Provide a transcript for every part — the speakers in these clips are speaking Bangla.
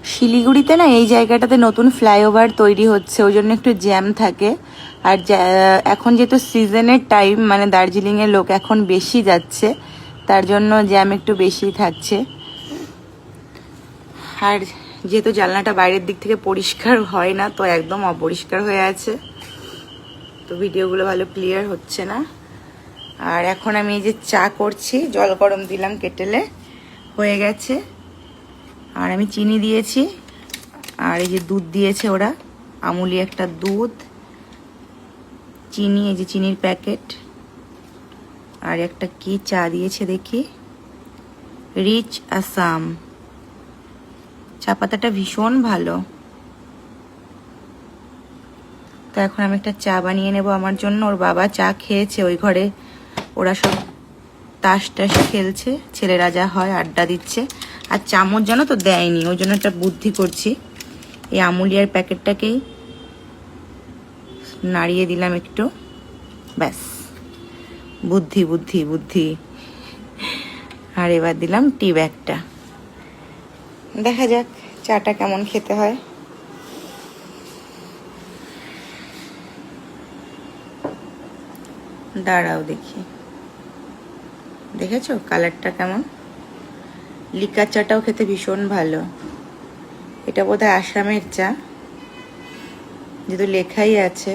শিলিগুড়িতে না এই জায়গাটাতে নতুন ফ্লাইওভার তৈরি হচ্ছে, ওই জন্য একটু জ্যাম থাকে। আর এখন যেহেতু সিজনের টাইম, মানে দার্জিলিংয়ের লোক এখন বেশি যাচ্ছে, তার জন্য জ্যাম একটু বেশি থাকছে। আর যেহেতু জানলাটা বাইরের দিক থেকে পরিষ্কার হয় না, তো একদম অপরিষ্কার হয়ে আছে, তো ভিডিওগুলো ভালো ক্লিয়ার হচ্ছে না। আর এখন আমি এই যে চা করছি, জল গরম দিলাম কেটেলে, হয়ে গেছে। আর আমি চিনি দিয়েছি, আর এই যে দুধ দিয়েছে ওরা, আমুলি একটা দুধ, চিনি, এই যে চিনির প্যাকেট, আর একটা কি চা দিয়েছে দেখি, রিচ আসাম। চা পাতাটা ভীষণ ভালো। তো এখন আমি একটা চা বানিয়ে নেব আমার জন্য। ওর বাবা চা খেয়েছে, ওই ঘরে ওরা সব তাস টাস খেলছে, ছেলেরা যা হয় আড্ডা দিচ্ছে। আর চামচ জানো তো দেয়নি, ওই জন্য একটা বুদ্ধি করছি, এই আমুলিয়ার প্যাকেটটাকেই নাড়িয়ে দিলাম একটু, ব্যাস, বুদ্ধি বুদ্ধি বুদ্ধি। আর এবার দিলাম টি ব্যাগটা, দেখা যাক চাটা কেমন খেতে হয়। দাঁড়াও দেখি, দেখেছো কালারটা কেমন? লিকার চাটাও খেতে ভীষণ ভালো। এটা বোধহয় আসামের চা, যেহেতু লেখাই আছে।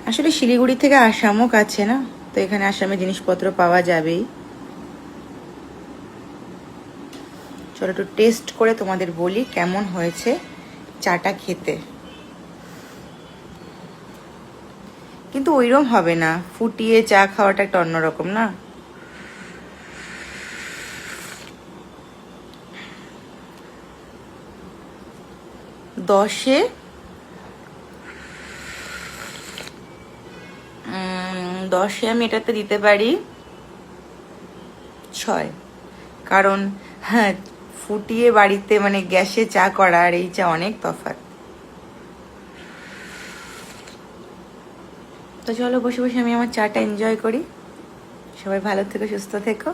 আসলে শিলিগুড়ি থেকে আসামও কাছে না, তো এখানে আসামের জিনিসপত্র পাওয়া যাবেই। চলো একটু টেস্ট করে তোমাদের বলি কেমন হয়েছে চাটা খেতে। কিন্তু ওইরকম হবে না, ফুটিয়ে চা খাওয়াটা একটা অন্যরকম না। দশে 10 আমি এটাতে দিতে পারি 6, কারণ হ্যাঁ, ফুটিয়ে বাড়িতে মানে গ্যাসে চা করা আর এই চা অনেক তফাৎ। তো চলো বসে বসে আমি আমার চাটা এনজয় করি। সবাই ভালো থেকো, সুস্থ থেকো।